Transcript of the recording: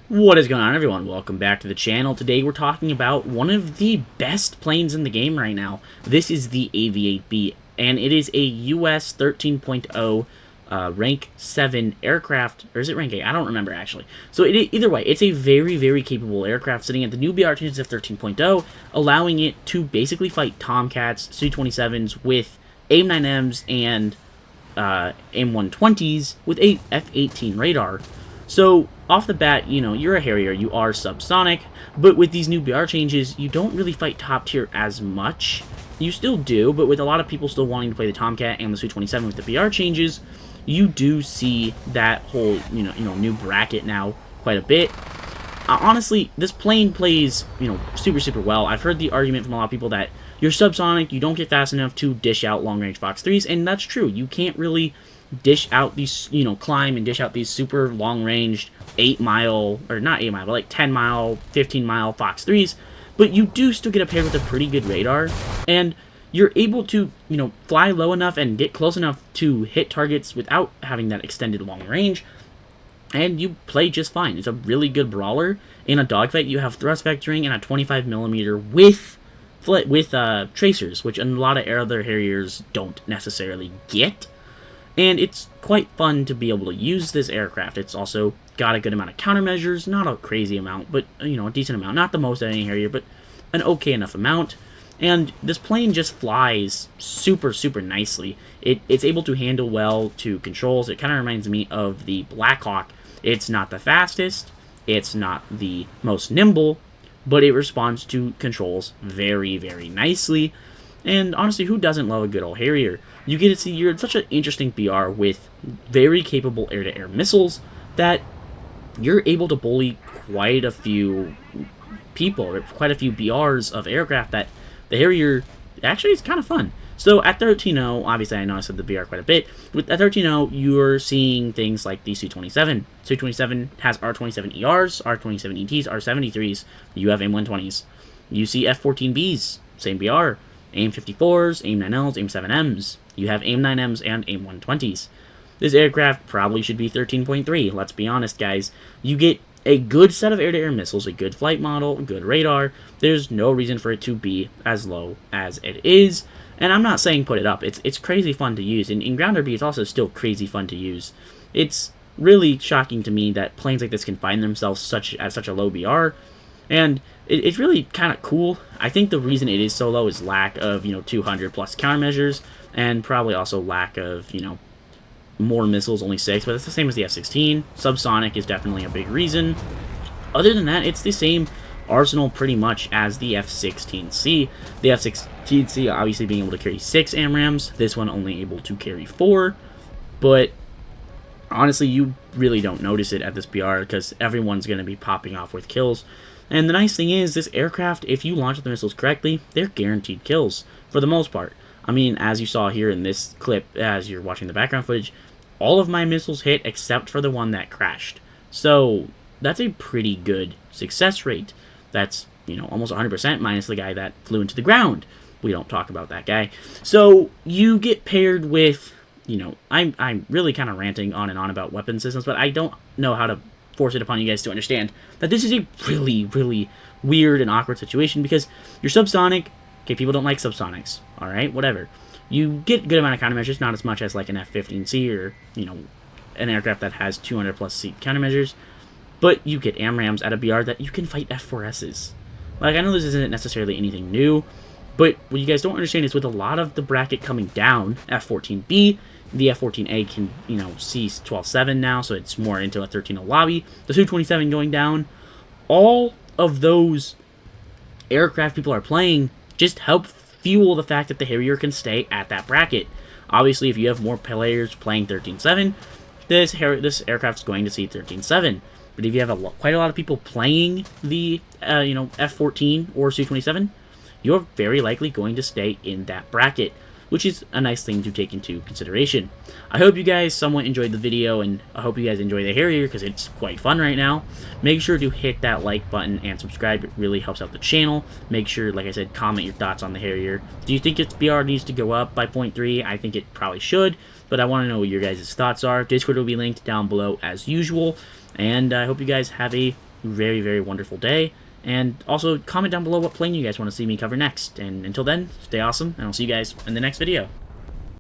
What is going on, everyone? Welcome back to the channel. Today we're talking about one of the best planes in the game right now. This is the AV-8B, and it is a US 13.0 rank 7 aircraft, or is it rank 8? I don't remember actually. So either way, it's a very, very capable aircraft sitting at the new BR changes of 13.0, allowing it to basically fight Tomcats, Su-27s with AIM-9Ms and AIM-120s with a F-18 radar. So, off the bat, you know, you're a Harrier, you are subsonic, but with these new BR changes, you don't really fight top tier as much. You still do, but with a lot of people still wanting to play the Tomcat and the Su-27 with the BR changes, you do see that whole, new bracket now quite a bit. Honestly, this plane plays, super, super well. I've heard the argument from a lot of people that you're subsonic, you don't get fast enough to dish out long-range Fox 3s, and that's true. You can't really dish out these, climb and dish out these super long-ranged 8-mile, or not 8-mile, but like 10-mile, 15-mile Fox 3s, but you do still get paired with a pretty good radar, and you're able to, fly low enough and get close enough to hit targets without having that extended long range, and you play just fine. It's a really good brawler. In a dogfight, you have thrust vectoring and a 25mm with tracers, which a lot of other Harriers don't necessarily get. And it's quite fun to be able to use this aircraft. It's also got a good amount of countermeasures, not a crazy amount, but, a decent amount. Not the most of any Harrier, but an okay enough amount. And this plane just flies super, super nicely. It's able to handle well to controls. It kind of reminds me of the Black Hawk. It's not the fastest, it's not the most nimble, but it responds to controls very, very nicely. And honestly, who doesn't love a good old Harrier? You get to see you're such an interesting BR with very capable air-to-air missiles that you're able to bully quite a few people, or quite a few BRs of aircraft that the Harrier actually is kind of fun. So at 13.0, obviously I know I said the BR quite a bit, but at 13.0 you're seeing things like the Su-27. Su-27 has R-27 ERs, R-27 ETs, R-73s, you have AIM-120s. You see F-14Bs, same BR. AIM-54s, AIM-9Ls, AIM-7Ms. You have AIM-9Ms and AIM-120s. This aircraft probably should be 13.3, let's be honest, guys. You get a good set of air-to-air missiles, a good flight model, a good radar. There's no reason for it to be as low as it is. And I'm not saying put it up. It's crazy fun to use. And in Grounder B, it's also still crazy fun to use. It's really shocking to me that planes like this can find themselves at such a low BR. And it's really kind of cool. I think the reason it is so low is lack of, 200 plus countermeasures, and probably also lack of, more missiles, only 6, but it's the same as the F-16. Subsonic is definitely a big reason. Other than that, it's the same arsenal pretty much as the F-16C. The F-16C obviously being able to carry 6 AMRAAMs, this one only able to carry 4, but honestly, you really don't notice it at this BR because everyone's going to be popping off with kills. And the nice thing is, this aircraft, if you launch the missiles correctly, they're guaranteed kills, for the most part. I mean, as you saw here in this clip, as you're watching the background footage, all of my missiles hit except for the one that crashed. So, that's a pretty good success rate. That's, almost 100% minus the guy that flew into the ground. We don't talk about that guy. So, you get paired with, I'm really kind of ranting on and on about weapon systems, but I don't know how to force it upon you guys to understand that this is a really, really weird and awkward situation because you're subsonic. Okay, people don't like subsonics. All right, whatever. You get a good amount of countermeasures, not as much as like an F-15C or, an aircraft that has 200 plus seat countermeasures, but you get AMRAAMs at a BR that you can fight F-4Ss. Like, I know this isn't necessarily anything new, but what you guys don't understand is with a lot of the bracket coming down, F-14B, the F-14A can, see 12.7 now, so it's more into a 13.0 lobby. The Su-27 going down. All of those aircraft people are playing just help fuel the fact that the Harrier can stay at that bracket. Obviously, if you have more players playing 13.7, this aircraft's going to see 13.7. But if you have quite a lot of people playing the, F-14 or Su-27, you're very likely going to stay in that bracket, which is a nice thing to take into consideration. I hope you guys somewhat enjoyed the video, and I hope you guys enjoy the Harrier because it's quite fun right now. Make sure to hit that like button and subscribe. It really helps out the channel. Make sure, like I said, comment your thoughts on the Harrier. Do you think its BR needs to go up by 0.3? I think it probably should, but I want to know what your guys' thoughts are. Discord will be linked down below as usual, and I hope you guys have a very, very wonderful day. And also, comment down below what plane you guys want to see me cover next. And until then, stay awesome, and I'll see you guys in the next video.